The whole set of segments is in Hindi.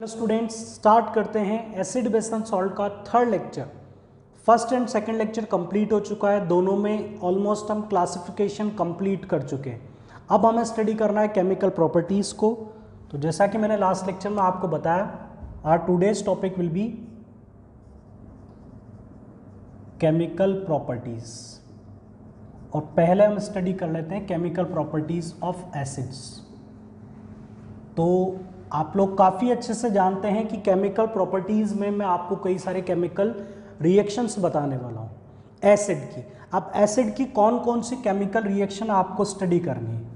स्टूडेंट्स स्टार्ट करते हैं एसिड बेस एंड सॉल्ट का third lecture. First and second lecture complete हो चुका है, दोनों में ऑलमोस्ट हम क्लासिफिकेशन कंप्लीट कर चुके हैं। अब हमें स्टडी करना है केमिकल प्रॉपर्टीज़ को। तो जैसा कि मैंने लास्ट लेक्चर में आपको बताया, our today's topic will be chemical properties. और पहले हम स्टडी कर लेते हैं केमिकल प्रॉपर्टीज़ ऑफ एसिड्स। तो आप लोग काफ़ी अच्छे से जानते हैं कि केमिकल प्रॉपर्टीज़ में मैं आपको कई सारे केमिकल रिएक्शंस बताने वाला हूँ एसिड की। अब एसिड की कौन कौन सी केमिकल रिएक्शन आपको स्टडी करनी है।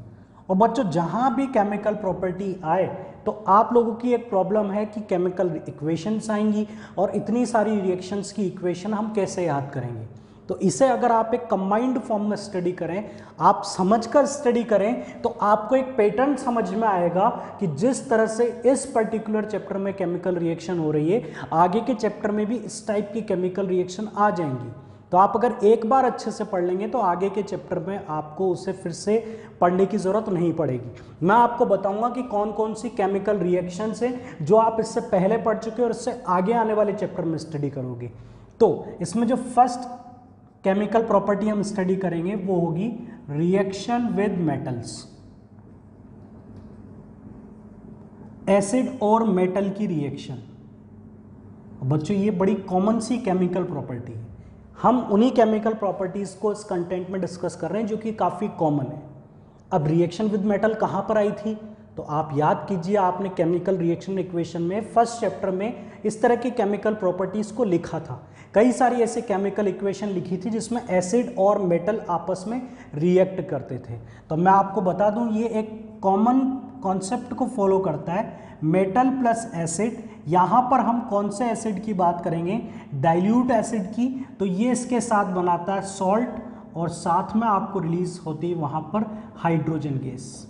और बच्चों जहाँ भी केमिकल प्रॉपर्टी आए तो आप लोगों की एक प्रॉब्लम है कि केमिकल इक्वेशंस आएंगी और इतनी सारी रिएक्शंस की इक्वेशन हम कैसे याद करेंगे। तो इसे अगर आप एक कंबाइंड फॉर्म में स्टडी करें, आप समझकर स्टडी करें, तो आपको एक पैटर्न समझ में आएगा कि जिस तरह से इस पर्टिकुलर चैप्टर में केमिकल रिएक्शन हो रही है, आगे के चैप्टर में भी इस टाइप की केमिकल रिएक्शन आ जाएंगी। तो आप अगर एक बार अच्छे से पढ़ लेंगे तो आगे के चैप्टर में आपको उसे फिर से पढ़ने की ज़रूरत नहीं पड़ेगी। मैं आपको बताऊंगा कि कौन कौन सी केमिकल रिएक्शंस हैं जो आप इससे पहले पढ़ चुके और इससे आगे आने वाले चैप्टर में स्टडी करोगे। तो इसमें जो फर्स्ट केमिकल प्रॉपर्टी हम स्टडी करेंगे वो होगी रिएक्शन विद मेटल्स। एसिड और मेटल की रिएक्शन। बच्चों ये बड़ी कॉमन सी केमिकल प्रॉपर्टी है। हम उन्हीं केमिकल प्रॉपर्टीज को इस कंटेंट में डिस्कस कर रहे हैं जो कि काफ़ी कॉमन है। अब रिएक्शन विद मेटल कहाँ पर आई थी, तो आप याद कीजिए, आपने केमिकल रिएक्शन इक्वेशन में फर्स्ट चैप्टर में इस तरह की केमिकल प्रॉपर्टीज़ को लिखा था। कई सारी ऐसे केमिकल इक्वेशन लिखी थी जिसमें एसिड और मेटल आपस में रिएक्ट करते थे। तो मैं आपको बता दूं, ये एक कॉमन कॉन्सेप्ट को फॉलो करता है, मेटल प्लस एसिड। यहाँ पर हम कौन से एसिड की बात करेंगे, डाइल्यूट एसिड की। तो ये इसके साथ बनाता है सॉल्ट और साथ में आपको रिलीज होती है वहाँ पर हाइड्रोजन गैस।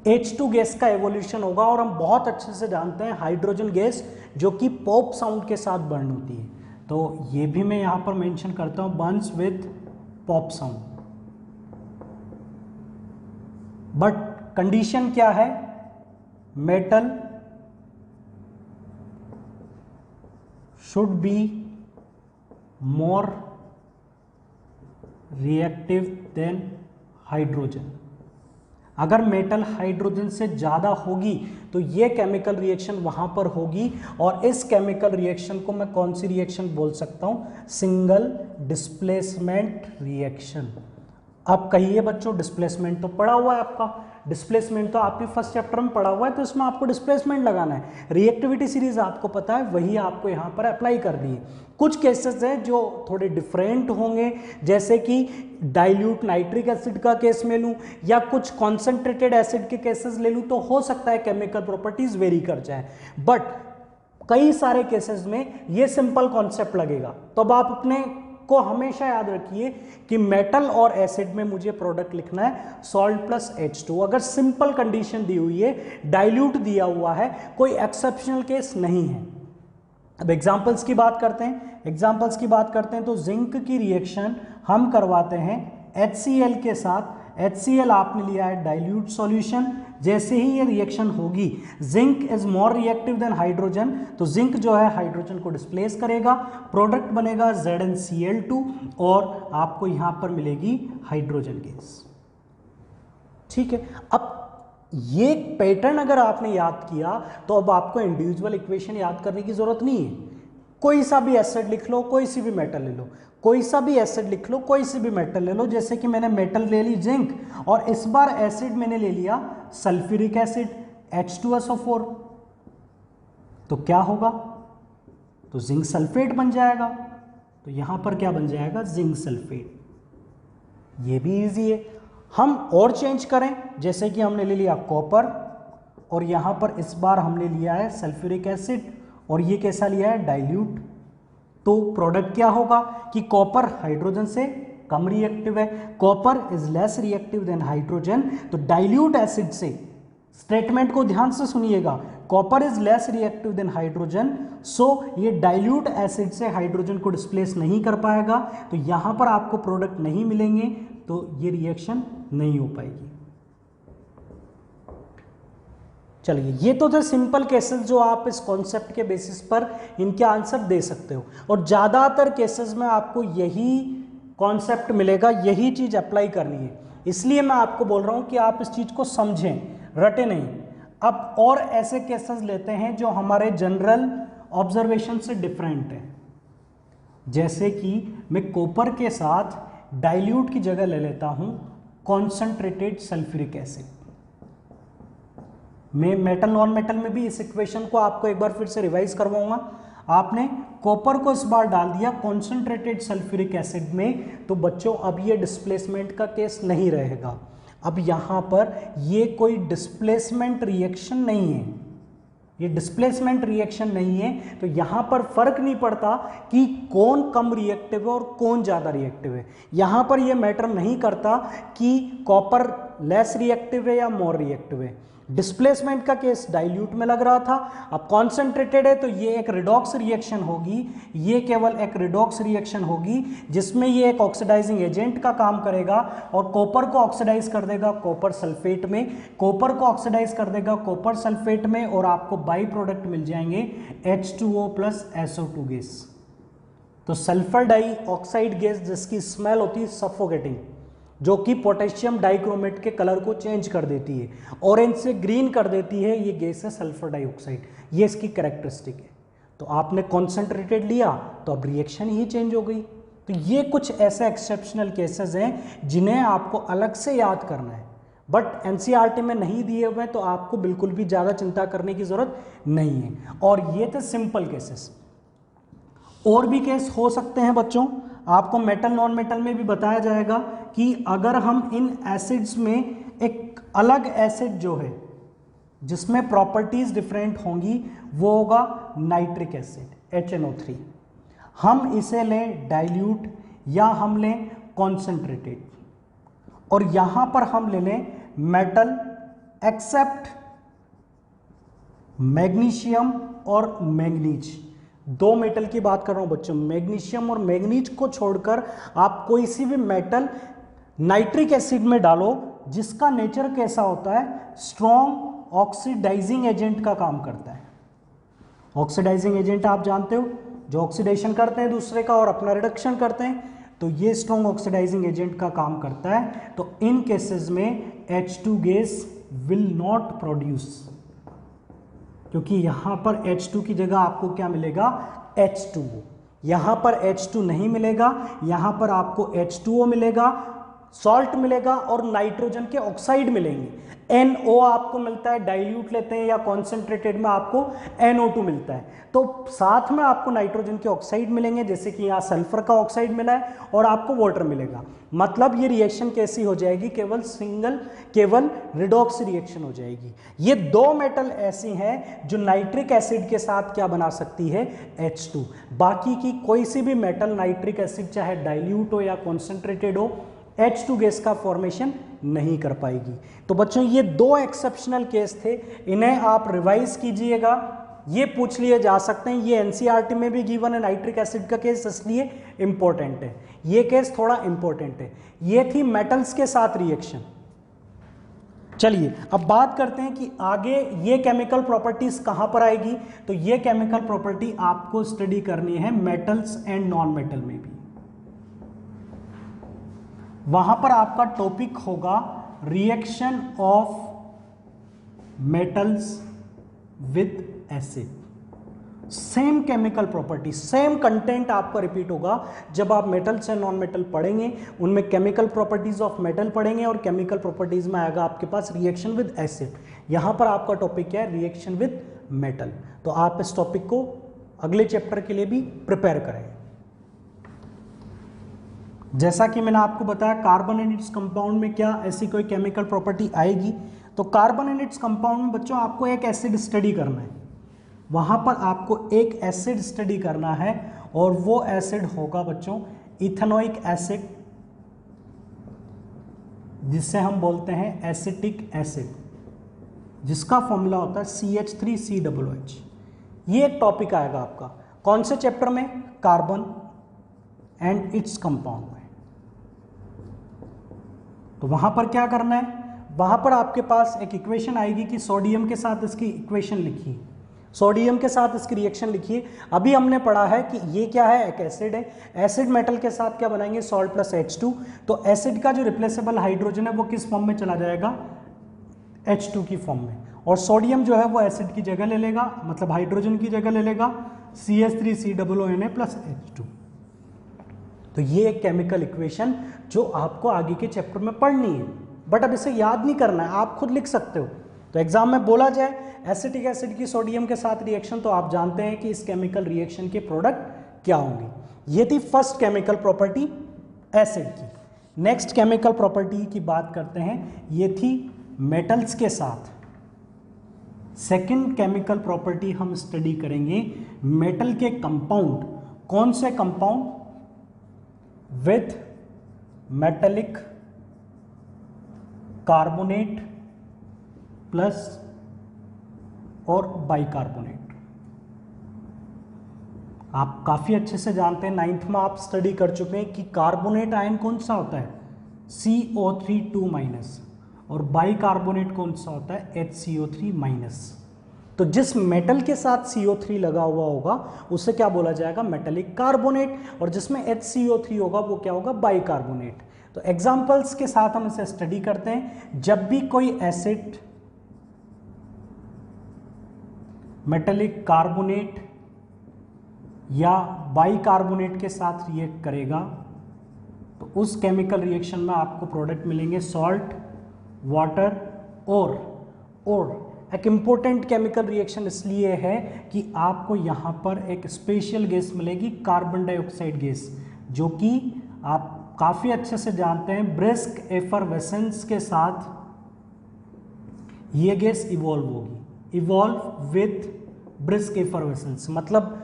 H2 गैस का एवोल्यूशन होगा और हम बहुत अच्छे से जानते हैं हाइड्रोजन गैस जो कि पॉप साउंड के साथ बर्न होती है। तो ये भी मैं यहाँ पर मेंशन करता हूँ, Burns with pop sound. But condition क्या है, metal should be more reactive than hydrogen. अगर मेटल हाइड्रोजन से ज़्यादा होगी तो ये केमिकल रिएक्शन वहाँ पर होगी। और इस केमिकल रिएक्शन को मैं कौन सी रिएक्शन बोल सकता हूँ, सिंगल डिस्प्लेसमेंट रिएक्शन। अब कहिए बच्चों, डिस्प्लेसमेंट तो पढ़ा हुआ है आपका, डिस्प्लेसमेंट तो आपके फर्स्ट चैप्टर में पढ़ा हुआ है, तो इसमें आपको डिस्प्लेसमेंट लगाना है। रिएक्टिविटी सीरीज आपको पता है, वही आपको यहाँ पर अप्लाई कर दी है। कुछ केसेस हैं जो थोड़े डिफरेंट होंगे, जैसे कि डाइल्यूट नाइट्रिक एसिड का केस में लूँ या कुछ कॉन्सेंट्रेटेड एसिड के केसेस ले लूँ, तो हो सकता है केमिकल प्रॉपर्टीज वेरी कर जाए। बट कई सारे केसेस में ये सिंपल कॉन्सेप्ट लगेगा। तो अब आप अपने को हमेशा याद रखिए कि मेटल और एसिड में मुझे प्रोडक्ट लिखना है सॉल्ट प्लस H2। अगर सिंपल कंडीशन दी हुई है, डाइल्यूट दिया हुआ है, कोई एक्सेप्शनल केस नहीं है। अब एग्जांपल्स की बात करते हैं, तो जिंक की रिएक्शन हम करवाते हैं HCl के साथ। HCl आपने लिया है डाइल्यूट सॉल्यूशन। जैसे ही ये रिएक्शन होगी, zinc is more reactive than hydrogen, तो जिंक जो है हाइड्रोजन को डिस्प्लेस करेगा, प्रोडक्ट बनेगा ZnCl2 और आपको यहां पर मिलेगी हाइड्रोजन गैस। ठीक है, अब ये पैटर्न अगर आपने याद किया तो अब आपको इंडिविजुअल इक्वेशन याद करने की जरूरत नहीं है। कोई सा भी एसिड लिख लो, कोई सी भी मेटल ले लो, कोई सा भी एसिड लिख लो, कोई सी भी मेटल ले लो। जैसे कि मैंने मेटल ले ली जिंक, और इस बार एसिड मैंने ले लिया सल्फ्यूरिक एसिड H2SO4। तो क्या होगा, तो जिंक सल्फेट बन जाएगा। तो यहां पर क्या बन जाएगा, जिंक सल्फेट। ये भी इजी है। हम और चेंज करें, जैसे कि हमने ले लिया कॉपर और यहां पर इस बार हमने लिया है सल्फ्यूरिक एसिड और ये कैसा लिया है, डाइल्यूट। तो प्रोडक्ट क्या होगा कि कॉपर हाइड्रोजन से कम रिएक्टिव है, copper is less reactive than hydrogen. तो डाइल्यूट एसिड से, स्टेटमेंट को ध्यान से सुनिएगा, copper is less reactive than hydrogen, so ये डाइल्यूट एसिड से हाइड्रोजन को डिस्प्लेस नहीं कर पाएगा, तो यहां पर आपको प्रोडक्ट नहीं मिलेंगे, तो ये रिएक्शन नहीं हो पाएगी। चलिए, ये तो थे सिंपल केसेस जो आप इस कॉन्सेप्ट के बेसिस पर इनके आंसर दे सकते हो, और ज़्यादातर केसेस में आपको यही कॉन्सेप्ट मिलेगा, यही चीज़ अप्लाई करनी है। इसलिए मैं आपको बोल रहा हूँ कि आप इस चीज़ को समझें, रटे नहीं। अब और ऐसे केसेस लेते हैं जो हमारे जनरल ऑब्जर्वेशन से डिफरेंट है। जैसे कि मैं कॉपर के साथ डाइल्यूट की जगह ले लेता हूं कॉन्सेंट्रेटेड सल्फ्यूरिक एसिड। मैं मेटल नॉन मेटल में भी इस इक्वेशन को आपको एक बार फिर से रिवाइज करवाऊंगा। आपने कॉपर को इस बार डाल दिया कॉन्सेंट्रेटेड सल्फ्यूरिक एसिड में, तो बच्चों अब ये डिस्प्लेसमेंट का केस नहीं रहेगा। अब यहां पर ये कोई डिस्प्लेसमेंट रिएक्शन नहीं है, ये डिस्प्लेसमेंट रिएक्शन नहीं है, तो यहां पर फर्क नहीं पड़ता कि कौन कम रिएक्टिव है और कौन ज़्यादा रिएक्टिव है। यहां पर ये मैटर नहीं करता कि कॉपर लेस रिएक्टिव है या मोर रिएक्टिव है। डिस्प्लेसमेंट का केस डाइल्यूट में लग रहा था, अब कॉन्सेंट्रेटेड है तो ये एक रिडॉक्स रिएक्शन होगी, ये केवल एक रिडॉक्स रिएक्शन होगी जिसमें ये एक ऑक्सीडाइजिंग एजेंट का काम करेगा और कॉपर को ऑक्सीडाइज कर देगा कॉपर सल्फेट में, कॉपर को ऑक्सीडाइज कर देगा कॉपर सल्फेट में, और आपको बाई प्रोडक्ट मिल जाएंगे H2O प्लस SO2 गैस। तो सल्फर डाइऑक्साइड गैस जिसकी स्मेल होती है सफोकेटिंग, जो कि पोटेशियम डाइक्रोमेट के कलर को चेंज कर देती है, ऑरेंज से ग्रीन कर देती है, ये गैस है सल्फर डाइऑक्साइड, ये इसकी कैरेक्टरिस्टिक है। तो आपने कॉन्सेंट्रेटेड लिया तो अब रिएक्शन ही चेंज हो गई। तो ये कुछ ऐसे एक्सेप्शनल केसेस हैं जिन्हें आपको अलग से याद करना है, बट एनसीईआरटी में नहीं दिए हुए, तो आपको बिल्कुल भी ज़्यादा चिंता करने की ज़रूरत नहीं है। और ये थे सिंपल केसेस। और भी केस हो सकते हैं बच्चों, आपको मेटल नॉन मेटल में भी बताया जाएगा कि अगर हम इन एसिड्स में एक अलग एसिड जो है जिसमें प्रॉपर्टीज डिफरेंट होंगी वो होगा नाइट्रिक एसिड HNO3। हम इसे लें डाइल्यूट या हम लें कॉन्सेंट्रेटेड, और यहां पर हम ले लें मेटल एक्सेप्ट मैग्नीशियम और मैंगनीज। दो मेटल की बात कर रहा हूं बच्चों, मैग्नीशियम और मैंगनीज को छोड़कर आप कोई सी भी मेटल नाइट्रिक एसिड में डालो जिसका नेचर कैसा होता है, स्ट्रॉन्ग ऑक्सीडाइजिंग एजेंट का काम करता है। ऑक्सीडाइजिंग एजेंट आप जानते हो, जो ऑक्सीडेशन करते हैं दूसरे का और अपना रिडक्शन करते हैं, तो ये स्ट्रॉन्ग ऑक्सीडाइजिंग एजेंट का काम करता है। तो इन केसेस में H2 gas will not produce, क्योंकि यहां पर H2 की जगह आपको क्या मिलेगा, H2O। यहां पर H2 नहीं मिलेगा, यहां पर आपको H2O मिलेगा, सॉल्ट मिलेगा और नाइट्रोजन के ऑक्साइड मिलेंगे। NO आपको मिलता है, डाइल्यूट लेते हैं या कॉन्सेंट्रेटेड में आपको NO2 मिलता है, तो साथ में आपको नाइट्रोजन के ऑक्साइड मिलेंगे, जैसे कि यहाँ सल्फर का ऑक्साइड मिला है और आपको वाटर मिलेगा। मतलब ये रिएक्शन कैसी हो जाएगी, केवल रिडॉक्स रिएक्शन हो जाएगी। ये दो मेटल ऐसी हैं जो नाइट्रिक एसिड के साथ क्या बना सकती है, H2। बाकी की कोई सी भी मेटल नाइट्रिक एसिड चाहे डाइल्यूट हो या कॉन्सेंट्रेटेड हो, H2 गैस का फॉर्मेशन नहीं कर पाएगी। तो बच्चों ये दो एक्सेप्शनल केस थे, इन्हें आप रिवाइज कीजिएगा, ये पूछ लिए जा सकते हैं। ये एनसीईआरटी में भी गिवन है नाइट्रिक एसिड का केस, इसलिए इंपॉर्टेंट है, ये केस थोड़ा इंपॉर्टेंट है। ये थी मेटल्स के साथ रिएक्शन। चलिए अब बात करते हैं कि आगे ये केमिकल प्रॉपर्टीज कहां पर आएगी। तो ये केमिकल प्रॉपर्टी आपको स्टडी करनी है मेटल्स एंड नॉन मेटल में भी। वहां पर आपका टॉपिक होगा reaction of metals with acid. Same chemical property, same content आपका रिपीट होगा जब आप मेटल्स एंड नॉन मेटल पढ़ेंगे। उनमें केमिकल प्रॉपर्टीज ऑफ मेटल पढ़ेंगे और केमिकल प्रॉपर्टीज में आएगा आपके पास रिएक्शन विद एसिड। यहां पर आपका टॉपिक क्या है, रिएक्शन विद मेटल। तो आप इस टॉपिक को अगले चैप्टर के लिए भी प्रिपेयर करें। जैसा कि मैंने आपको बताया कार्बन एंड इट्स कंपाउंड में क्या ऐसी कोई केमिकल प्रॉपर्टी आएगी, तो कार्बन एंड इट्स कंपाउंड में बच्चों आपको एक एसिड स्टडी करना है। वहां पर आपको एक एसिड स्टडी करना है और वो एसिड होगा बच्चों इथेनोइक एसिड, जिससे हम बोलते हैं एसिटिक एसिड, जिसका फॉर्मूला होता है CH3COOH। ये एक टॉपिक आएगा आपका कौन से चैप्टर में, कार्बन एंड इट्स कंपाउंड में। तो वहां पर क्या करना है, वहां पर आपके पास एक इक्वेशन आएगी कि सोडियम के साथ इसकी इक्वेशन लिखिए, सोडियम के साथ इसकी रिएक्शन लिखिए। अभी हमने पढ़ा है कि ये क्या है, एक एसिड है, एसिड मेटल के साथ क्या बनाएंगे, सॉल्ट प्लस H2। तो एसिड का जो रिप्लेसेबल हाइड्रोजन है वो किस फॉर्म में चला जाएगा, H2 की फॉर्म में, और सोडियम जो है वो एसिड की जगह ले लेगा, मतलब हाइड्रोजन की जगह ले लेगा, CH3COONA प्लस H2। तो ये एक केमिकल इक्वेशन जो आपको आगे के चैप्टर में पढ़नी है, बट अब इसे याद नहीं करना है, आप खुद लिख सकते हो। तो एग्जाम में बोला जाए एसिटिक एसिड की सोडियम के साथ रिएक्शन, तो आप जानते हैं कि इस केमिकल रिएक्शन के प्रोडक्ट क्या होंगे। ये थी फर्स्ट केमिकल प्रॉपर्टी एसिड की। नेक्स्ट केमिकल प्रॉपर्टी की बात करते हैं, ये थी मेटल्स के साथ। सेकंड केमिकल प्रॉपर्टी हम स्टडी करेंगे मेटल के कंपाउंड। कौन से compound, with metallic carbonate plus और बाइकार्बोनेट। आप काफी अच्छे से जानते हैं, 9th में आप स्टडी कर चुके हैं कि कार्बोनेट आयन कौन सा होता है, CO3 और बाइकार्बोनेट कौन सा होता है, HCO3। तो जिस मेटल के साथ CO3 लगा हुआ होगा उसे क्या बोला जाएगा, मेटेलिक कार्बोनेट, और जिसमें HCO3 होगा वो क्या होगा, बाइकार्बोनेट। तो एग्जांपल्स के साथ हम इसे स्टडी करते हैं। जब भी कोई एसिड मेटेलिक कार्बोनेट या बाइकार्बोनेट के साथ रिएक्ट करेगा तो उस केमिकल रिएक्शन में आपको प्रोडक्ट मिलेंगे सॉल्ट, वाटर और एक इम्पोर्टेंट केमिकल रिएक्शन इसलिए है कि आपको यहाँ पर एक स्पेशल गैस मिलेगी, कार्बन डाइऑक्साइड गैस, जो कि आप काफ़ी अच्छे से जानते हैं ब्रिस्क एफरवेसेंस के साथ ये गैस इवॉल्व होगी, इवॉल्व विथ ब्रिस्क एफरवेसेंस, मतलब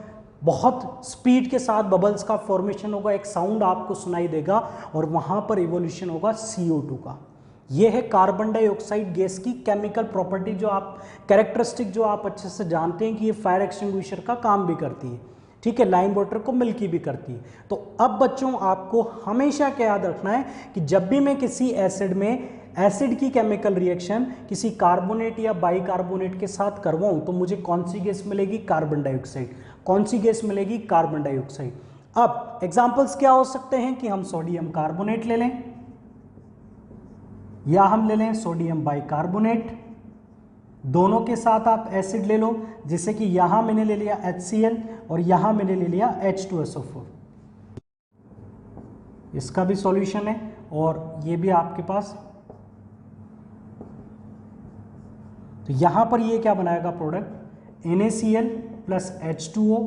बहुत स्पीड के साथ बबल्स का फॉर्मेशन होगा, एक साउंड आपको सुनाई देगा और वहाँ पर इवोल्यूशन होगा CO2 का। ये है कार्बन डाइऑक्साइड गैस की केमिकल प्रॉपर्टी, जो आप कैरेक्टरिस्टिक जो आप अच्छे से जानते हैं कि ये फायर एक्सटिंग्विशर का काम भी करती है, ठीक है, लाइम वाटर को मिल्की भी करती है। तो अब बच्चों आपको हमेशा क्या याद रखना है कि जब भी मैं किसी एसिड में एसिड की केमिकल रिएक्शन किसी कार्बोनेट या बाइकार्बोनेट के साथ करवाऊं तो मुझे कौन सी गैस मिलेगी, कार्बन डाइऑक्साइड। कौन सी गैस मिलेगी, कार्बन डाइऑक्साइड। अब एग्जांपल्स क्या हो सकते हैं कि हम सोडियम कार्बोनेट ले लें या हम ले लें सोडियम बाइकार्बोनेट, दोनों के साथ आप एसिड ले लो, जैसे कि यहां मैंने ले लिया HCl और यहां मैंने ले लिया H2SO4। इसका भी सॉल्यूशन है और ये भी आपके पास, तो यहां पर ये क्या बनाएगा product, NaCl plus H2O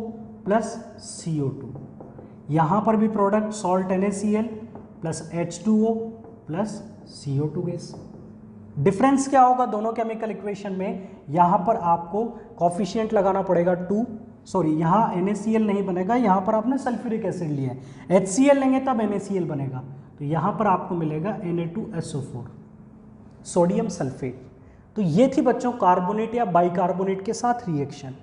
plus CO2। यहां पर भी product salt NaCl plus H2O plus CO2 gas. Difference क्या होगा दोनों केमिकल इक्वेशन में, यहां पर आपको कॉफिशिएंट लगाना पड़ेगा 2, सॉरी यहां NaCl नहीं बनेगा, यहां पर आपने सल्फ्यूरिक एसिड लिया है, HCl लेंगे तब NaCl बनेगा, तो यहां पर आपको मिलेगा Na2SO4 सोडियम सल्फेट। तो ये थी बच्चों कार्बोनेट या बाइकार्बोनेट के साथ रिएक्शन।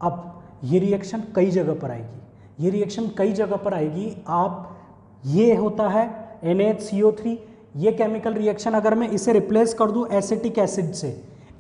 अब ये रिएक्शन कई जगह पर आएगी, ये रिएक्शन कई जगह पर आएगी। आप, ये होता है NaCO3, ये केमिकल रिएक्शन अगर मैं इसे रिप्लेस कर दूं एसिटिक एसिड से,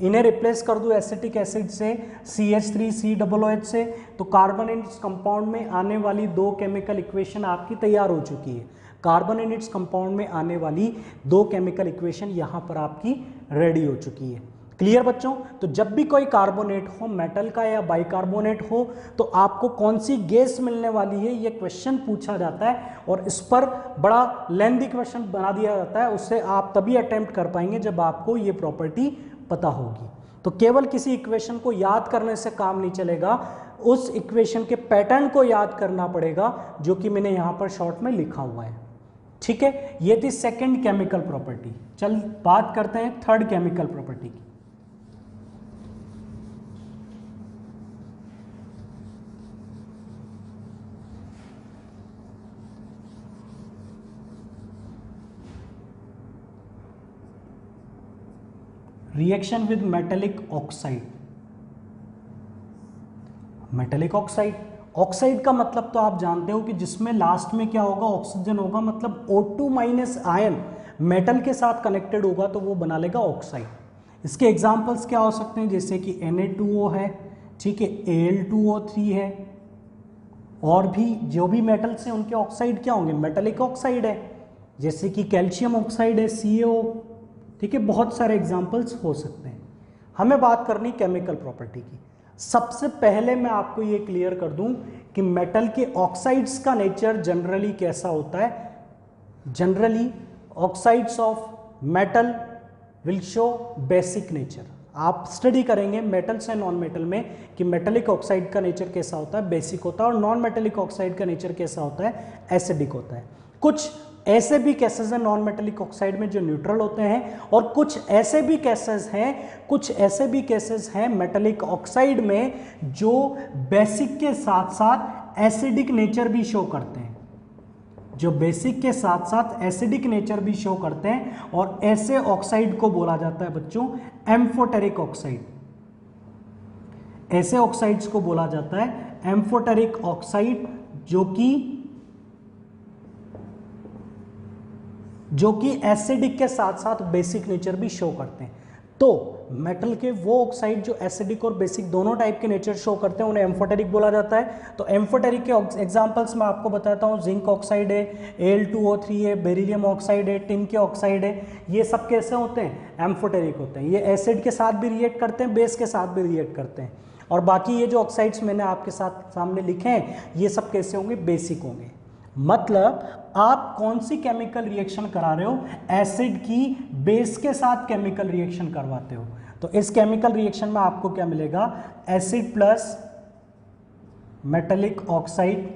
इन्हें रिप्लेस कर दूं एसिटिक एसिड से CH3COOH से, तो कार्बन एंड इट्स कंपाउंड में आने वाली दो केमिकल इक्वेशन आपकी तैयार हो चुकी है। कार्बन एंड इट्स कंपाउंड में आने वाली दो केमिकल इक्वेशन यहाँ पर आपकी रेडी हो चुकी है। क्लियर बच्चों? तो जब भी कोई कार्बोनेट हो, मेटल का या बाइकार्बोनेट हो, तो आपको कौन सी गैस मिलने वाली है ये क्वेश्चन पूछा जाता है और इस पर बड़ा लेंथी क्वेश्चन बना दिया जाता है। उससे आप तभी अटेम्प्ट कर पाएंगे जब आपको ये प्रॉपर्टी पता होगी। तो केवल किसी इक्वेशन को याद करने से काम नहीं चलेगा, उस इक्वेशन के पैटर्न को याद करना पड़ेगा, जो कि मैंने यहाँ पर शॉर्ट में लिखा हुआ है। ठीक है, ये थी सेकेंड केमिकल प्रॉपर्टी। चल बात करते हैं थर्ड केमिकल प्रॉपर्टी की। Reaction with metallic oxide. Metallic oxide, oxide का मतलब तो आप जानते हो कि जिसमें लास्ट में क्या होगा, ऑक्सीजन होगा, मतलब O2 माइनस आयन मेटल के साथ कनेक्टेड होगा तो वो बना लेगा ऑक्साइड। इसके एग्जाम्पल्स क्या हो सकते हैं, जैसे कि Na2O है, ठीक है, Al2O3 है, और भी जो भी मेटल्स हैं उनके ऑक्साइड क्या होंगे, मेटलिक ऑक्साइड है, जैसे कि कैल्शियम ऑक्साइड है CaO, ठीक है, बहुत सारे एग्जाम्पल्स हो सकते हैं। हमें बात करनी केमिकल प्रॉपर्टी की। सबसे पहले मैं आपको ये क्लियर कर दूं कि मेटल के ऑक्साइड्स का नेचर जनरली कैसा होता है। Generally oxides of metal will show basic nature. आप स्टडी करेंगे मेटल्स एंड नॉन मेटल में कि मेटेलिक ऑक्साइड का नेचर कैसा होता है, बेसिक होता है, और नॉन मेटेलिक ऑक्साइड का नेचर कैसा होता है, एसिडिक होता है। कुछ ऐसे भी केसेस हैं नॉन मेटेलिक ऑक्साइड में जो न्यूट्रल होते हैं, और कुछ ऐसे भी केसेस हैं मेटेलिक ऑक्साइड में जो बेसिक के साथ साथ एसिडिक नेचर भी शो करते हैं, जो बेसिक के साथ साथ एसिडिक नेचर भी शो करते हैं, और ऐसे ऑक्साइड को बोला जाता है बच्चों एम्फोटेरिक ऑक्साइड। ऐसे ऑक्साइड्स को बोला जाता है एम्फोटेरिक ऑक्साइड, जो कि एसिडिक के साथ साथ बेसिक नेचर भी शो करते हैं। तो मेटल के वो ऑक्साइड जो एसिडिक और बेसिक दोनों टाइप के नेचर शो करते हैं उन्हें एम्फोटेरिक बोला जाता है। तो एम्फोटेरिक के एग्जांपल्स मैं आपको बताता हूँ, जिंक ऑक्साइड है, Al2O3 है, बेरिलियम ऑक्साइड है, टिन के ऑक्साइड है, ये सब कैसे होते हैं, एम्फोटेरिक होते हैं। ये एसिड के साथ भी रिएक्ट करते हैं, बेस के साथ भी रिएक्ट करते हैं। और बाकी ये जो ऑक्साइड्स मैंने आपके साथ सामने लिखे हैं ये सब कैसे होंगे, बेसिक होंगे। मतलब आप कौन सी केमिकल रिएक्शन करा रहे हो, एसिड की बेस के साथ केमिकल रिएक्शन करवाते हो। तो इस केमिकल रिएक्शन में आपको क्या मिलेगा, एसिड प्लस मेटेलिक ऑक्साइड।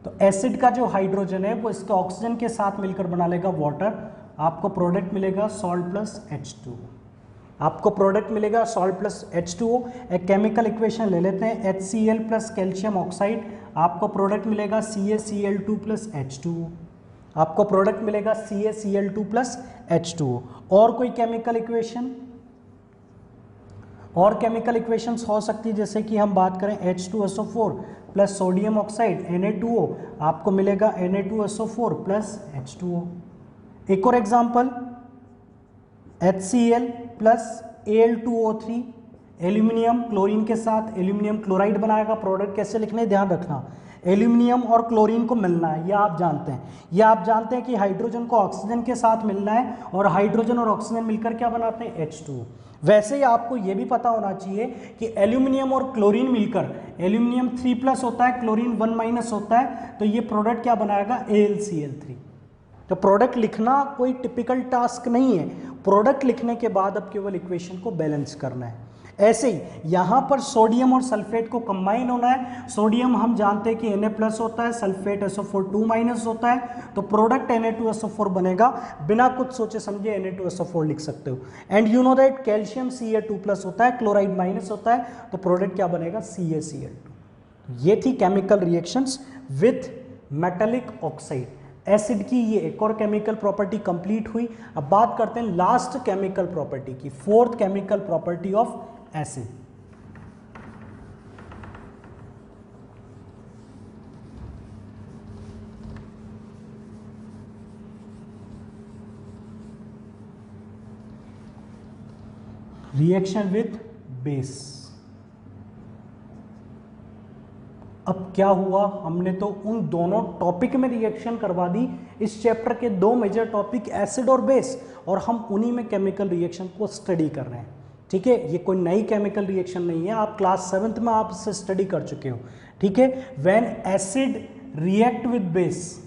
तो एसिड का जो हाइड्रोजन है वो इसके ऑक्सीजन के साथ मिलकर बना लेगा वाटर, आपको प्रोडक्ट मिलेगा सॉल्ट प्लस H2। आपको प्रोडक्ट मिलेगा सॉल्ट प्लस H2O। एक केमिकल इक्वेशन ले लेते हैं, HCl प्लस कैल्शियम ऑक्साइड, आपको प्रोडक्ट मिलेगा CaCl2 प्लस H2O। आपको प्रोडक्ट मिलेगा CaCl2 प्लस H2O। और कोई केमिकल इक्वेशन, और केमिकल इक्वेशंस हो सकती है, जैसे कि हम बात करें H2SO4 plus sodium oxide Na2O, आपको मिलेगा Na2SO4 प्लस H2O। एक और example, HCl plus Al2O3, aluminium chlorine के साथ एल्यूमिनियम क्लोराइड बनाएगा। प्रोडक्ट कैसे लिखने, ध्यान रखना, एल्यूमिनियम और क्लोरीन को मिलना है, यह आप जानते हैं। यह आप जानते हैं कि हाइड्रोजन को ऑक्सीजन के साथ मिलना है, और हाइड्रोजन और ऑक्सीजन मिलकर क्या बनाते हैं, H2O। वैसे ही आपको यह भी पता होना चाहिए कि एल्यूमिनियम और क्लोरीन मिलकर, एल्यूमिनियम 3+ होता है, क्लोरीन 1- होता है, तो ये प्रोडक्ट क्या बनाएगा, AlCl3। तो प्रोडक्ट लिखना कोई टिपिकल टास्क नहीं है, प्रोडक्ट लिखने के बाद अब केवल इक्वेशन को बैलेंस करना है। ऐसे ही यहाँ पर सोडियम और सल्फेट को कंबाइन होना है। सोडियम हम जानते हैं कि Na+ होता है, सल्फेट SO4 2- होता है, तो प्रोडक्ट Na2SO4 बनेगा। बिना कुछ सोचे समझे Na2SO4 लिख सकते हो। And you know that calcium Ca2+ होता है, क्लोराइड माइनस होता है, तो प्रोडक्ट क्या बनेगा, CaCl2। ये थी chemical reactions with metallic oxide. Acid की ये एक और केमिकल प्रॉपर्टी कंप्लीट हुई। अब बात करते हैं लास्ट केमिकल प्रॉपर्टी की, fourth chemical property of acid. Reaction with base. अब क्या हुआ, हमने तो उन दोनों टॉपिक में रिएक्शन करवा दी। इस चैप्टर के दो मेजर टॉपिक एसिड और बेस, और हम उन्हीं में केमिकल रिएक्शन को स्टडी कर रहे हैं। ठीक है, ये कोई नई केमिकल रिएक्शन नहीं है, आप क्लास 7th में आप इसे स्टडी कर चुके हो। ठीक है, when acid react with base,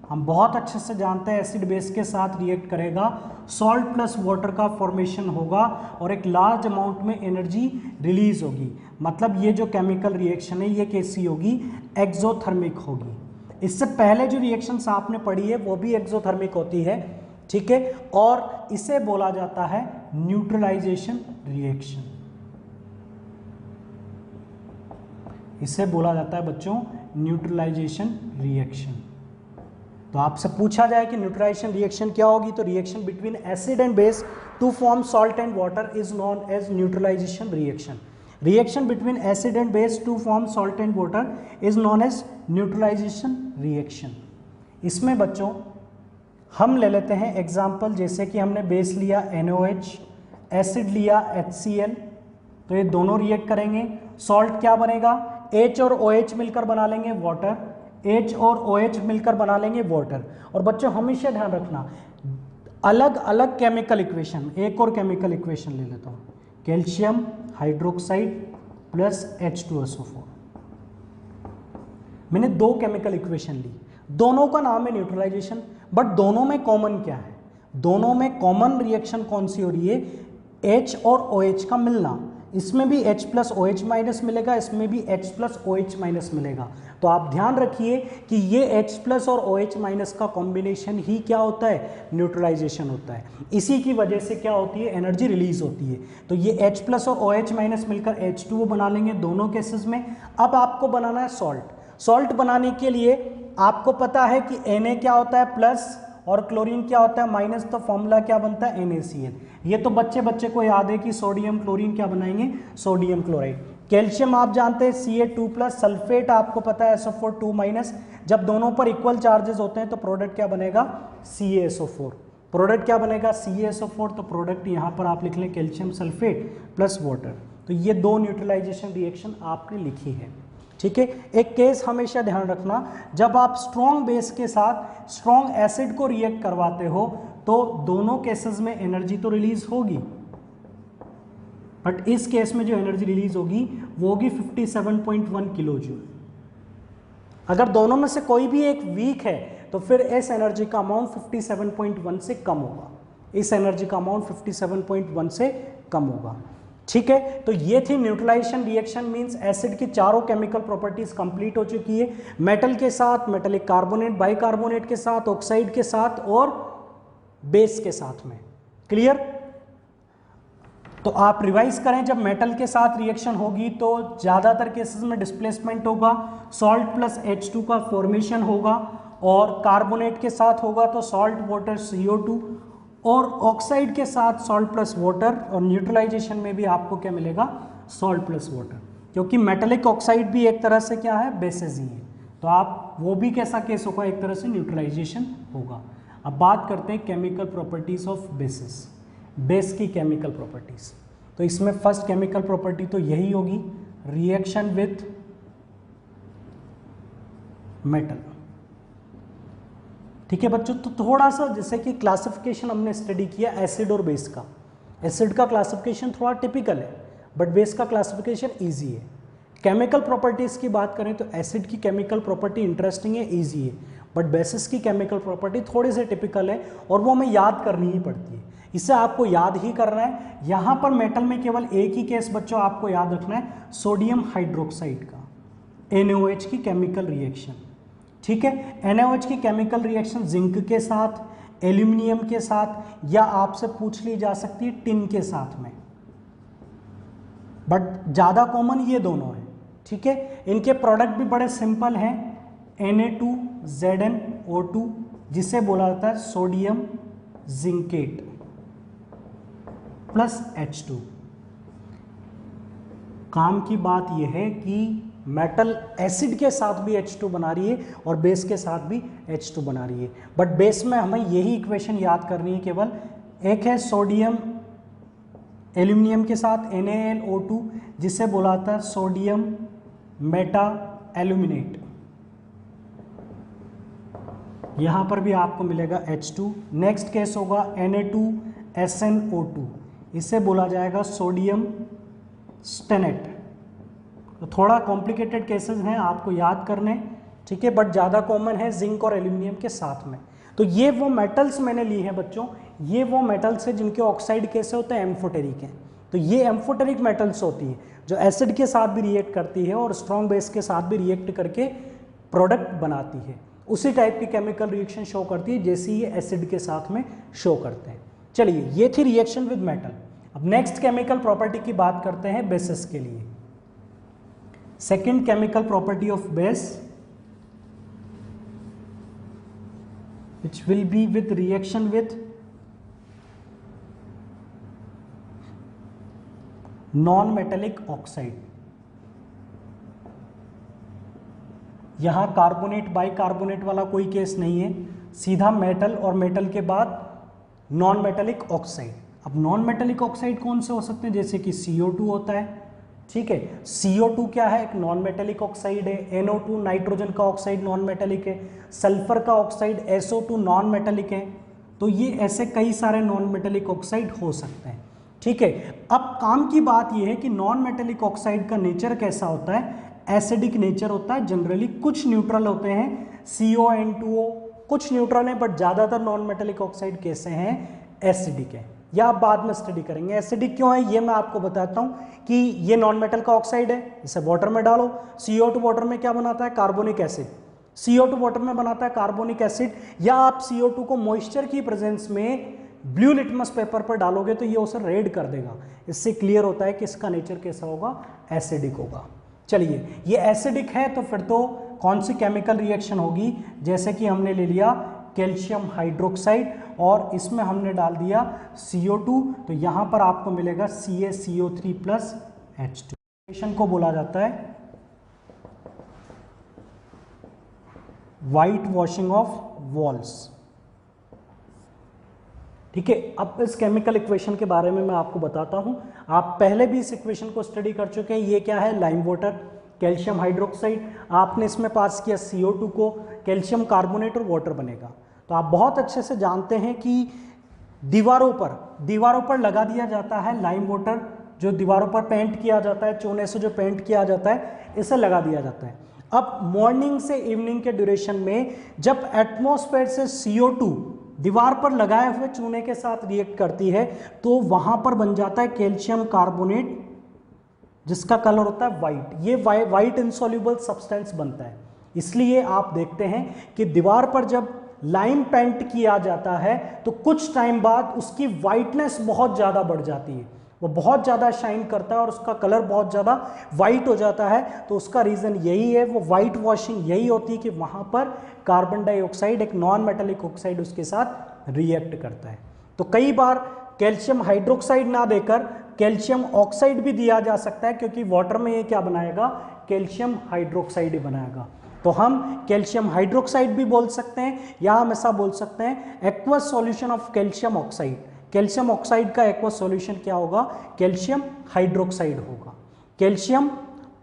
हम बहुत अच्छे से जानते हैं एसिड बेस के साथ रिएक्ट करेगा, सॉल्ट प्लस वाटर का फॉर्मेशन होगा, और एक लार्ज अमाउंट में एनर्जी रिलीज होगी। मतलब ये जो केमिकल रिएक्शन है ये कैसी होगी, एक्सोथर्मिक होगी। इससे पहले जो रिएक्शंस आपने पढ़ी है वो भी एक्सोथर्मिक होती है। ठीक है, और इसे बोला जाता है न्यूट्रलाइजेशन रिएक्शन। इसे बोला जाता है बच्चों न्यूट्रलाइजेशन रिएक्शन। तो आपसे पूछा जाए कि न्यूट्रलाइजेशन रिएक्शन क्या होगी, तो reaction between acid and base to form salt and water is known as neutralization reaction. Reaction between acid and base to form salt and water is known as neutralization reaction. इसमें बच्चों हम ले लेते हैं एग्जाम्पल, जैसे कि हमने बेस लिया NaOH, एसिड लिया HCl, तो ये दोनों रिएक्ट करेंगे। सॉल्ट क्या बनेगा, H और OH मिलकर बना लेंगे वाटर, H और OH मिलकर बना लेंगे वाटर। और बच्चों हमेशा ध्यान रखना, अलग अलग केमिकल इक्वेशन, एक और केमिकल इक्वेशन ले लेता हूँ, कैल्शियम हाइड्रोक्साइड प्लस H2SO4। मैंने दो केमिकल इक्वेशन ली, दोनों का नाम है न्यूट्रलाइजेशन, बट दोनों में कॉमन क्या है, दोनों में कॉमन रिएक्शन कौन सी हो रही है, H और OH का मिलना। इसमें भी H प्लस OH माइनस मिलेगा, इसमें भी H प्लस OH माइनस मिलेगा। तो आप ध्यान रखिए कि ये H प्लस और OH माइनस का कॉम्बिनेशन ही क्या होता है, न्यूट्रलाइजेशन होता है। इसी की वजह से क्या होती है, एनर्जी रिलीज होती है। तो ये H प्लस और OH माइनस मिलकर H2O बना लेंगे दोनों केसेस में। अब आपको बनाना है सॉल्ट। सॉल्ट बनाने के लिए आपको पता है कि Na क्या होता है प्लस और क्लोरीन क्या होता है माइनस, तो फॉर्मूला क्या बनता है NaCl। ये तो बच्चे को याद है कि सोडियम क्लोरीन क्या बनाएंगे, सोडियम क्लोराइड। कैल्शियम आप जानते हैं Ca2 प्लस, सल्फेट आपको पता है SO4 2 माइनस। जब दोनों पर इक्वल चार्जेस होते हैं तो प्रोडक्ट क्या बनेगा, CaSO4। प्रोडक्ट क्या बनेगा, CaSO4। तो प्रोडक्ट यहाँ पर आप लिख लें कैल्शियम सल्फेट प्लस वाटर। तो ये दो न्यूट्रलाइजेशन रिएक्शन आपने लिखी है, ठीक है। एक केस हमेशा ध्यान रखना, जब आप स्ट्रॉन्ग बेस के साथ स्ट्रॉन्ग एसिड को रिएक्ट करवाते हो तो दोनों केसेस में एनर्जी तो रिलीज होगी, बट इस केस में जो एनर्जी रिलीज होगी वो होगी 57.1 किलो जूल। अगर दोनों में से कोई भी एक वीक है तो फिर इस एनर्जी का अमाउंट 57.1 से कम होगा, इस एनर्जी का अमाउंट 57.1 से कम होगा, ठीक है। तो ये थी न्यूट्रलाइजेशन रिएक्शन, मींस एसिड की चारों केमिकल प्रॉपर्टीज कंप्लीट हो चुकी है, मेटल के साथ, मेटलिक कार्बोनेट, बाइकार्बोनेट के साथ, ऑक्साइड के साथ और बेस के साथ में। क्लियर। तो आप रिवाइज करें, जब मेटल के साथ रिएक्शन होगी तो ज्यादातर केसेस में डिस्प्लेसमेंट होगा, सॉल्ट प्लस H2 का फॉर्मेशन होगा, और कार्बोनेट के साथ होगा तो सॉल्ट वाटर CO2, और ऑक्साइड के साथ सॉल्ट प्लस वाटर, और न्यूट्रलाइजेशन में भी आपको क्या मिलेगा, सॉल्ट प्लस वाटर, क्योंकि मेटेलिक ऑक्साइड भी एक तरह से क्या है, बेसेस ही है। तो आप वो भी कैसा केस होगा, एक तरह से न्यूट्रलाइजेशन होगा। अब बात करते हैं chemical properties of basis, base की केमिकल प्रॉपर्टीज। तो इसमें फर्स्ट केमिकल प्रॉपर्टी तो यही होगी, रिएक्शन विथ मेटल, ठीक है बच्चों। तो थोड़ा सा जैसे कि क्लासिफिकेशन हमने स्टडी किया एसिड और बेस का, एसिड का क्लासिफिकेशन थोड़ा टिपिकल है बट बेस का क्लासिफिकेशन इजी है। केमिकल प्रॉपर्टीज की बात करें तो एसिड की केमिकल प्रॉपर्टी इंटरेस्टिंग है, इजी है, बट बेसिस की केमिकल प्रॉपर्टी थोड़ी सी टिपिकल है और वो हमें याद करनी ही पड़ती है। इसे आपको याद ही करना है। यहाँ पर मेटल में केवल एक ही केस बच्चों आपको याद रखना है, सोडियम हाइड्रोक्साइड का, NaOH की केमिकल रिएक्शन, ठीक है। NaOH की केमिकल रिएक्शन जिंक के साथ, एल्यूमिनियम के साथ, या आपसे पूछ ली जा सकती है टिन के साथ में, बट ज़्यादा कॉमन ये दोनों है, ठीक है। इनके प्रोडक्ट भी बड़े सिंपल हैं, Na2ZnO2, जिसे बोला जाता है सोडियम जिंकेट प्लस H2। काम की बात यह है कि मेटल एसिड के साथ भी H2 बना रही है और बेस के साथ भी H2 बना रही है, बट बेस में हमें यही इक्वेशन याद करनी है केवल। एक है सोडियम एल्यूमिनियम के साथ NaLO2, जिसे बोला जाता है सोडियम मेटा एल्यूमिनेट, यहां पर भी आपको मिलेगा H2। नेक्स्ट केस होगा Na2SnO2, इसे बोला जाएगा सोडियम स्टेनेट। तो थोड़ा कॉम्प्लिकेटेड केसेस हैं, आपको याद करने, ठीक है, बट ज़्यादा कॉमन है जिंक और एल्यूमिनियम के साथ में। तो ये वो मेटल्स मैंने ली हैं बच्चों, ये वो मेटल्स हैं जिनके ऑक्साइड कैसे होते हैं, एम्फोटेरिक हैं। तो ये एम्फोटेरिक मेटल्स होती है जो एसिड के साथ भी रिएक्ट करती है और स्ट्रॉन्ग बेस के साथ भी रिएक्ट करके प्रोडक्ट बनाती है। उसी टाइप की केमिकल रिएक्शन शो करती है जैसे ये एसिड के साथ में शो करते हैं। चलिए, ये थी रिएक्शन विद मेटल। अब नेक्स्ट केमिकल प्रॉपर्टी की बात करते हैं बेसिस के लिए। Second chemical property of base which will be with reaction with non-metallic oxide। यहां कार्बोनेट बाइकार्बोनेट वाला कोई केस नहीं है, सीधा मेटल और मेटल के बाद नॉन मेटेलिक ऑक्साइड। अब नॉन मेटेलिक ऑक्साइड कौन से हो सकते हैं, जैसे कि CO2 होता है, ठीक है। CO2 क्या है, एक नॉन मेटेलिक ऑक्साइड है। NO2 नाइट्रोजन का ऑक्साइड नॉन मेटेलिक है। सल्फर का ऑक्साइड SO2 नॉन मेटेलिक है। तो ये ऐसे कई सारे नॉन मेटेलिक ऑक्साइड हो सकते हैं, ठीक है। अब काम की बात ये है कि नॉन मेटेलिक ऑक्साइड का नेचर कैसा होता है, एसिडिक नेचर होता है जनरली। कुछ न्यूट्रल होते हैं, CON2O, कुछ न्यूट्रल हैं, बट ज़्यादातर नॉन मेटेलिक ऑक्साइड कैसे हैं, एसिडिक है। या आप बाद में स्टडी करेंगे एसिडिक क्यों है, ये मैं आपको बताता हूँ कि ये नॉन मेटल का ऑक्साइड है, इसे वाटर में डालो। CO2 वाटर में क्या बनाता है, कार्बोनिक एसिड। CO2 वाटर में बनाता है कार्बोनिक एसिड। या आप CO2 को मॉइस्चर की प्रेजेंस में ब्लू लिटमस पेपर पर डालोगे तो ये उसे रेड कर देगा। इससे क्लियर होता है कि इसका नेचर कैसा होगा, एसिडिक होगा। चलिए, ये एसिडिक है तो फिर तो कौन सी केमिकल रिएक्शन होगी, जैसे कि हमने ले लिया कैल्शियम हाइड्रोक्साइड और इसमें हमने डाल दिया CO2, तो यहां पर आपको मिलेगा CaCO3 + H2। रिएक्शन को बोला जाता है व्हाइट वॉशिंग ऑफ वॉल्स, ठीक है। अब इस केमिकल इक्वेशन के बारे में मैं आपको बताता हूं। आप पहले भी इस इक्वेशन को स्टडी कर चुके हैं। ये क्या है, लाइम वाटर, कैल्शियम हाइड्रोक्साइड। आपने इसमें पास किया CO2 को, कैल्शियम कार्बोनेट और वाटर बनेगा। तो आप बहुत अच्छे से जानते हैं कि दीवारों पर लगा दिया जाता है लाइम वाटर, जो दीवारों पर पेंट किया जाता है, चूने से जो पेंट किया जाता है, इसे लगा दिया जाता है। अब मॉर्निंग से इवनिंग के ड्यूरेशन में जब एटमॉस्फेयर से CO2 दीवार पर लगाए हुए चूने के साथ रिएक्ट करती है तो वहां पर बन जाता है कैल्शियम कार्बोनेट, जिसका कलर होता है वाइट। ये वाइट इनसॉल्युबल सब्सटेंस बनता है। इसलिए आप देखते हैं कि दीवार पर जब लाइम पेंट किया जाता है तो कुछ टाइम बाद उसकी वाइटनेस बहुत ज़्यादा बढ़ जाती है, वो बहुत ज़्यादा शाइन करता है और उसका कलर बहुत ज़्यादा वाइट हो जाता है। तो उसका रीज़न यही है, वो वाइट वॉशिंग यही होती है कि वहाँ पर कार्बन डाइऑक्साइड, एक नॉन मेटेलिक ऑक्साइड, उसके साथ रिएक्ट करता है। तो कई बार कैल्शियम हाइड्रोक्साइड ना देकर कैल्शियम ऑक्साइड भी दिया जा सकता है, क्योंकि वाटर में ये क्या बनाएगा, कैल्शियम हाइड्रोक्साइड ही बनाएगा। तो हम कैल्शियम हाइड्रोक्साइड भी बोल सकते हैं, या हम ऐसा बोल सकते हैं aqueous solution of calcium oxide. Calcium oxide का एक्वस सॉल्यूशन क्या होगा, कैल्शियम हाइड्रोक्साइड होगा। कैल्शियम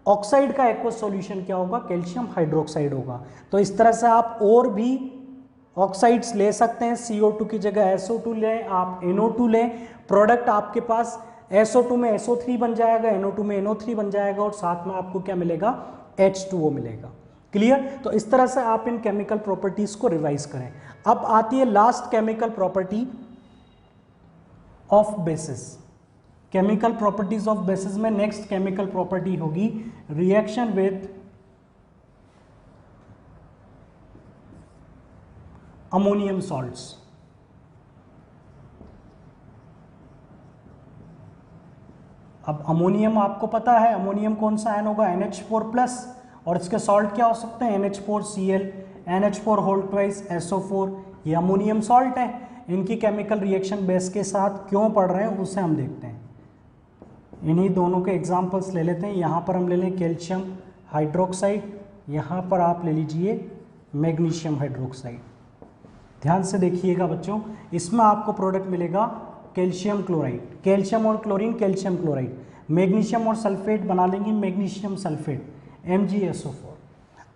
ऑक्साइड का एक्वस सॉल्यूशन क्या होगा, कैल्शियम हाइड्रोक्साइड होगा। तो इस तरह से आप और भी ऑक्साइड्स ले सकते हैं। CO2 की जगह SO2 लें, आप NO2 लें। प्रोडक्ट आपके पास SO2 में SO3 बन जाएगा, NO2 में NO3 बन जाएगा और साथ में आपको क्या मिलेगा, H2O मिलेगा। क्लियर। तो इस तरह से आप इन केमिकल प्रॉपर्टीज को रिवाइज करें। अब आती है last chemical property of basis. Chemical properties of basis में नेक्स्ट केमिकल प्रॉपर्टी होगी रिएक्शन विथ अमोनियम सॉल्ट्स। अब अमोनियम आपको पता है, अमोनियम कौन सा आयन होगा, NH4+, और इसके सॉल्ट क्या हो सकते हैं, NH4Cl, NH4 whole twice SO4। ये अमोनियम सॉल्ट है। इनकी केमिकल रिएक्शन बेस के साथ क्यों पढ़ रहे हैं उसे हम देखते हैं। इन्हीं दोनों के एग्जांपल्स ले लेते हैं। यहाँ पर हम ले लें कैल्शियम हाइड्रोक्साइड, यहाँ पर आप ले लीजिए मैग्नीशियम हाइड्रोक्साइड। ध्यान से देखिएगा बच्चों, इसमें आपको प्रोडक्ट मिलेगा कैल्शियम क्लोराइड, कैल्शियम और क्लोरीन, कैल्शियम क्लोराइड। मैग्नीशियम और सल्फेट बना लेंगे मैग्नीशियम सल्फेट, MgSO4।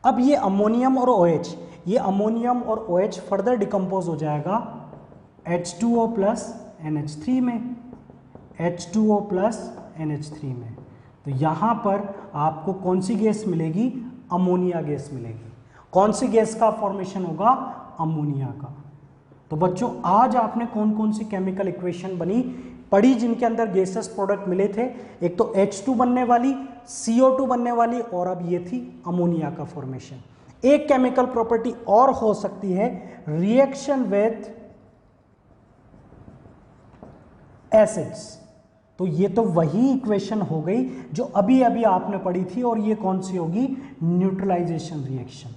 अब ये अमोनियम और OH, ये अमोनियम और OH फर्दर डिकम्पोज हो जाएगा H2O + NH3 में, H2O + NH3 में। तो यहाँ पर आपको कौन सी गैस मिलेगी, अमोनिया गैस मिलेगी। कौन सी गैस का फॉर्मेशन होगा, अमोनिया का। तो बच्चों आज आपने कौन कौन सी केमिकल इक्वेशन बनी पढ़ी जिनके अंदर गैसेस प्रोडक्ट मिले थे। एक तो H2 बनने वाली, CO2 बनने वाली, और अब ये थी अमोनिया का फॉर्मेशन। एक केमिकल प्रॉपर्टी और हो सकती है रिएक्शन विथ एसिड्स। तो ये तो वही इक्वेशन हो गई जो अभी अभी आपने पढ़ी थी, और ये कौन सी होगी, न्यूट्रलाइजेशन रिएक्शन।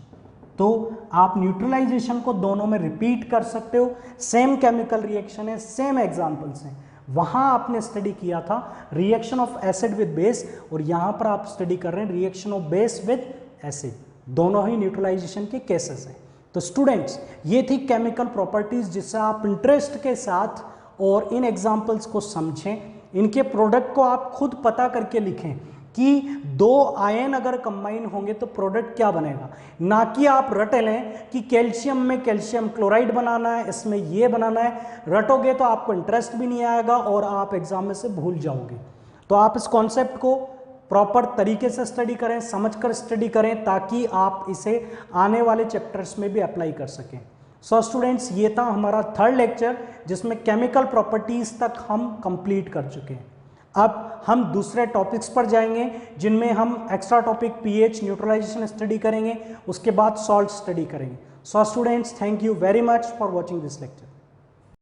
तो आप न्यूट्रलाइजेशन को दोनों में रिपीट कर सकते हो। सेम केमिकल रिएक्शन है, सेम एग्जांपल्स हैं। वहां आपने स्टडी किया था reaction of acid with base, और यहां पर आप स्टडी कर रहे हैं reaction of base with acid. दोनों ही न्यूट्रलाइजेशन के केसेस हैं। तो तो स्टूडेंट्स ये थी केमिकल प्रॉपर्टीज जिससे आप इंटरेस्ट के साथ और इन एग्जाम्पल्स को समझें, इनके प्रोडक्ट को आप खुद पता करके लिखें कि दो आयन अगर कंबाइन होंगे तो प्रोडक्ट क्या बनेगा, ना कि आप रट लें कि कैल्शियम में कैल्शियम क्लोराइड बनाना है, इसमें ये बनाना है। रटोगे तो आपको इंटरेस्ट भी नहीं आएगा और आप एग्जाम में से भूल जाओगे। तो आप इस कॉन्सेप्ट को प्रॉपर तरीके से स्टडी करें, समझकर स्टडी करें, ताकि आप इसे आने वाले चैप्टर्स में भी अप्लाई कर सकें। सो स्टूडेंट्स ये था हमारा थर्ड लेक्चर जिसमें केमिकल प्रॉपर्टीज तक हम कंप्लीट कर चुके हैं। अब हम दूसरे टॉपिक्स पर जाएंगे जिनमें हम extra topic pH neutralization study करेंगे, उसके बाद सॉल्ट स्टडी करेंगे। So students thank you very much for watching this lecture.